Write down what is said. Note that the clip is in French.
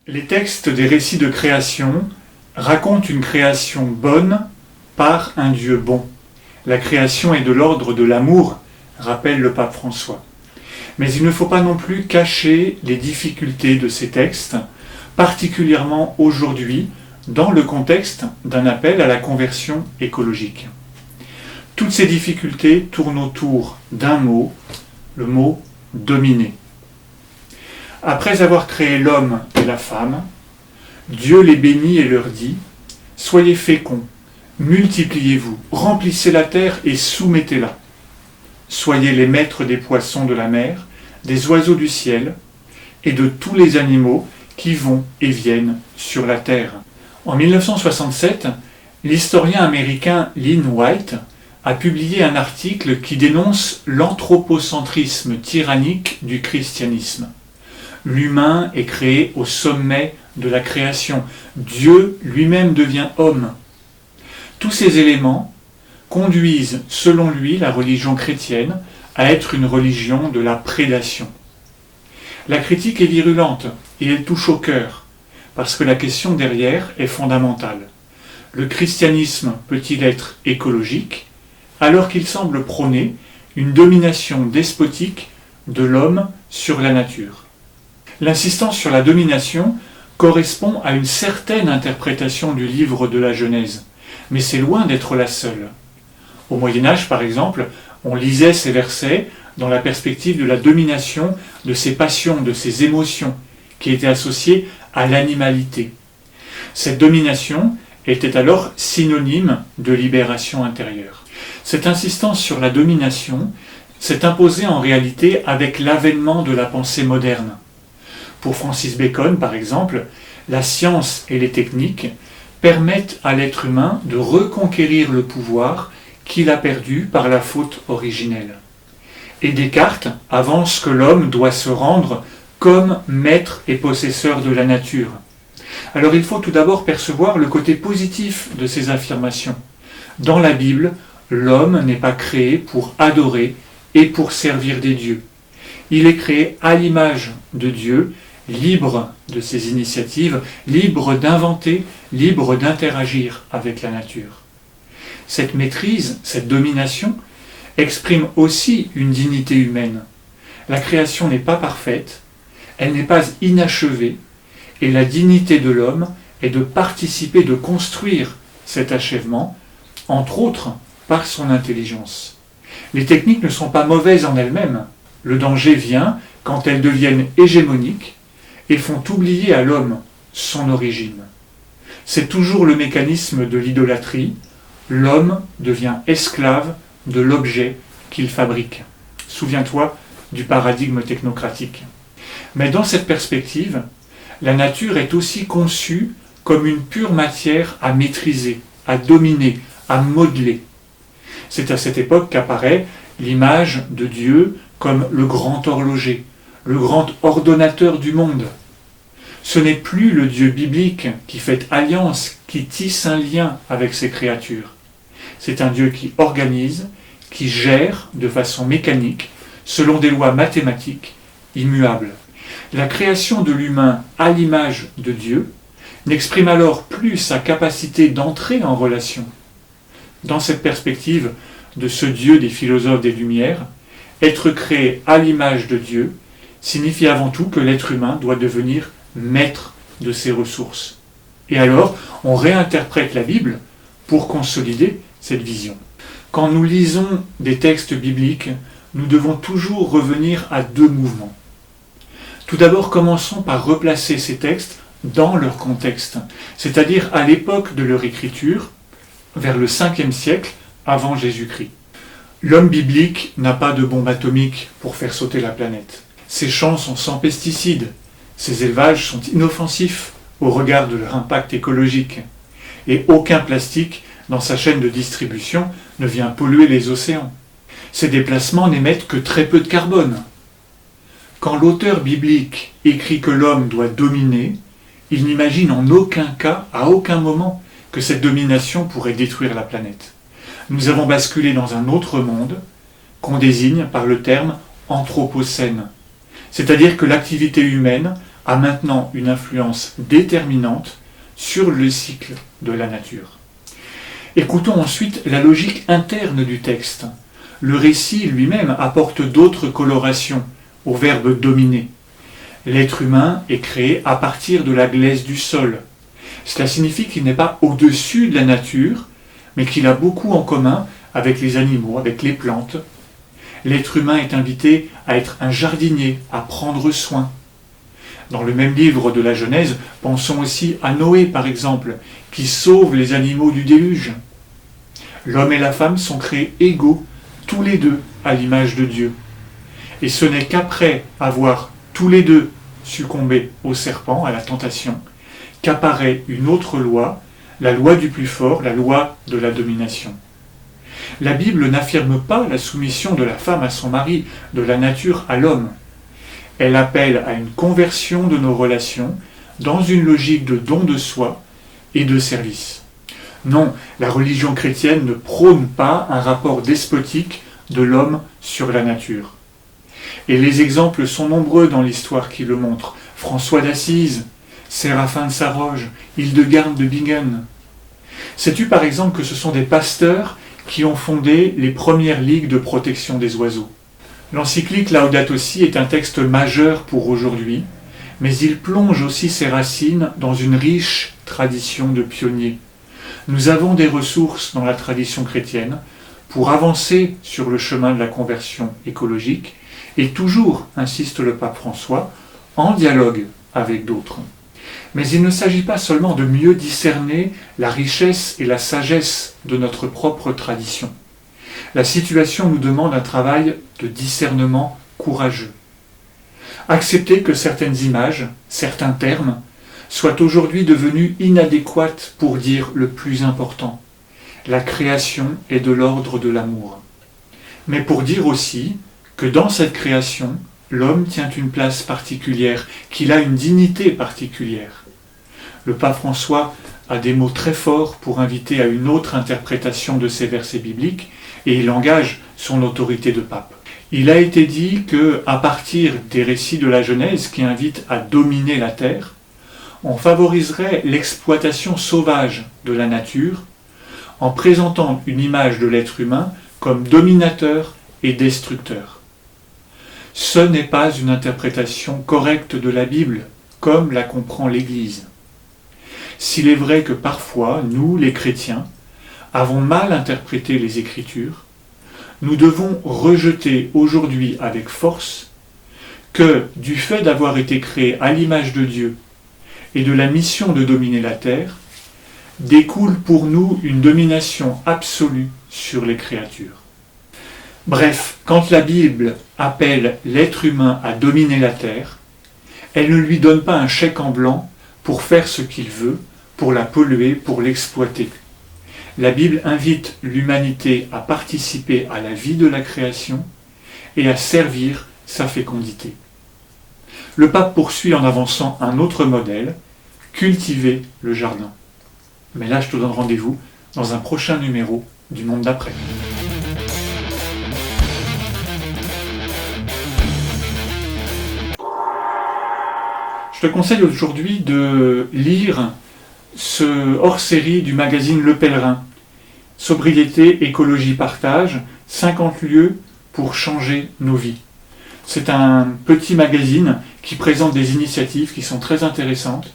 Les textes des récits de création racontent une création bonne par un Dieu bon. La création est de l'ordre de l'amour, rappelle le pape François. Mais il ne faut pas non plus cacher les difficultés de ces textes, particulièrement aujourd'hui, dans le contexte d'un appel à la conversion écologique. Toutes ces difficultés tournent autour d'un mot, le mot « dominer ». Après avoir créé l'homme et la femme, Dieu les bénit et leur dit « Soyez féconds, multipliez-vous, remplissez la terre et soumettez-la. Soyez les maîtres des poissons de la mer, des oiseaux du ciel et de tous les animaux qui vont et viennent sur la terre. » En 1967, l'historien américain Lynn White a publié un article qui dénonce l'anthropocentrisme tyrannique du christianisme. L'humain est créé au sommet de la création. Dieu lui-même devient homme. Tous ces éléments conduisent, selon lui, la religion chrétienne à être une religion de la prédation. La critique est virulente et elle touche au cœur, parce que la question derrière est fondamentale. Le christianisme peut-il être écologique, alors qu'il semble prôner une domination despotique de l'homme sur la nature? L'insistance sur la domination correspond à une certaine interprétation du livre de la Genèse, mais c'est loin d'être la seule. Au Moyen-Âge, par exemple, on lisait ces versets dans la perspective de la domination de ces passions, de ces émotions, qui étaient associées à l'animalité. Cette domination était alors synonyme de libération intérieure. Cette insistance sur la domination s'est imposée en réalité avec l'avènement de la pensée moderne. Pour Francis Bacon, par exemple, la science et les techniques permettent à l'être humain de reconquérir le pouvoir qu'il a perdu par la faute originelle. Et Descartes avance que l'homme doit se rendre comme maître et possesseur de la nature. Alors il faut tout d'abord percevoir le côté positif de ces affirmations. Dans la Bible, l'homme n'est pas créé pour adorer et pour servir des dieux. Il est créé à l'image de Dieu, libre de ses initiatives, libre d'inventer, libre d'interagir avec la nature. Cette maîtrise, cette domination, exprime aussi une dignité humaine. La création n'est pas parfaite, elle n'est pas inachevée, et la dignité de l'homme est de participer, de construire cet achèvement, entre autres par son intelligence. Les techniques ne sont pas mauvaises en elles-mêmes. Le danger vient quand elles deviennent hégémoniques et font oublier à l'homme son origine. C'est toujours le mécanisme de l'idolâtrie. L'homme devient esclave de l'objet qu'il fabrique. Souviens-toi du paradigme technocratique. Mais dans cette perspective, la nature est aussi conçue comme une pure matière à maîtriser, à dominer, à modeler. C'est à cette époque qu'apparaît l'image de Dieu comme le grand horloger, le grand ordonnateur du monde. Ce n'est plus le Dieu biblique qui fait alliance, qui tisse un lien avec ses créatures. C'est un Dieu qui organise, qui gère de façon mécanique, selon des lois mathématiques immuables. La création de l'humain à l'image de Dieu n'exprime alors plus sa capacité d'entrer en relation. Dans cette perspective de ce Dieu des philosophes des Lumières, être créé à l'image de Dieu signifie avant tout que l'être humain doit devenir maître de ses ressources. Et alors, on réinterprète la Bible pour consolider cette vision. Quand nous lisons des textes bibliques, nous devons toujours revenir à deux mouvements. Tout d'abord, commençons par replacer ces textes dans leur contexte, c'est-à-dire à l'époque de leur écriture, vers le 5e siècle avant Jésus-Christ. L'homme biblique n'a pas de bombe atomique pour faire sauter la planète. Ses champs sont sans pesticides, ses élevages sont inoffensifs au regard de leur impact écologique, et aucun plastique dans sa chaîne de distribution ne vient polluer les océans. Ces déplacements n'émettent que très peu de carbone. Quand l'auteur biblique écrit que l'homme doit dominer, il n'imagine en aucun cas, à aucun moment, que cette domination pourrait détruire la planète. Nous avons basculé dans un autre monde qu'on désigne par le terme anthropocène, c'est-à-dire que l'activité humaine a maintenant une influence déterminante sur le cycle de la nature. Écoutons ensuite la logique interne du texte. Le récit lui-même apporte d'autres colorations au verbe dominer. L'être humain est créé à partir de la glaise du sol. Cela signifie qu'il n'est pas au-dessus de la nature, mais qu'il a beaucoup en commun avec les animaux, avec les plantes. L'être humain est invité à être un jardinier, à prendre soin. Dans le même livre de la Genèse, pensons aussi à Noé, par exemple, qui sauve les animaux du déluge. L'homme et la femme sont créés égaux, tous les deux, à l'image de Dieu. Et ce n'est qu'après avoir tous les deux succombé au serpent, à la tentation, qu'apparaît une autre loi, la loi du plus fort, la loi de la domination. La Bible n'affirme pas la soumission de la femme à son mari, de la nature à l'homme. Elle appelle à une conversion de nos relations dans une logique de don de soi et de service. Non, la religion chrétienne ne prône pas un rapport despotique de l'homme sur la nature. Et les exemples sont nombreux dans l'histoire qui le montrent. François d'Assise, Séraphin de Saroge, Hildegarde de Bingen. Sais-tu par exemple que ce sont des pasteurs qui ont fondé les premières ligues de protection des oiseaux? L'encyclique Laudato Si est un texte majeur pour aujourd'hui, mais il plonge aussi ses racines dans une riche tradition de pionniers. Nous avons des ressources dans la tradition chrétienne pour avancer sur le chemin de la conversion écologique et toujours, insiste le pape François, en dialogue avec d'autres. Mais il ne s'agit pas seulement de mieux discerner la richesse et la sagesse de notre propre tradition. La situation nous demande un travail de discernement courageux. Accepter que certaines images, certains termes, soient aujourd'hui devenus inadéquates pour dire le plus important. La création est de l'ordre de l'amour. Mais pour dire aussi que dans cette création, l'homme tient une place particulière, qu'il a une dignité particulière. Le pape François a des mots très forts pour inviter à une autre interprétation de ces versets bibliques et il engage son autorité de pape. Il a été dit que, à partir des récits de la Genèse qui invitent à dominer la terre, on favoriserait l'exploitation sauvage de la nature en présentant une image de l'être humain comme dominateur et destructeur. Ce n'est pas une interprétation correcte de la Bible, comme la comprend l'Église. S'il est vrai que parfois, nous, les chrétiens, avons mal interprété les Écritures, nous devons rejeter aujourd'hui avec force que, du fait d'avoir été créés à l'image de Dieu et de la mission de dominer la terre, découle pour nous une domination absolue sur les créatures. Bref, quand la Bible appelle l'être humain à dominer la terre, elle ne lui donne pas un chèque en blanc pour faire ce qu'il veut, pour la polluer, pour l'exploiter. La Bible invite l'humanité à participer à la vie de la création et à servir sa fécondité. Le pape poursuit en avançant un autre modèle, cultiver le jardin. Mais là, je te donne rendez-vous dans un prochain numéro du Monde d'après. Je te conseille aujourd'hui de lire ce hors-série du magazine Le Pèlerin. Sobriété, écologie, partage, 50 lieux pour changer nos vies. C'est un petit magazine qui présente des initiatives qui sont très intéressantes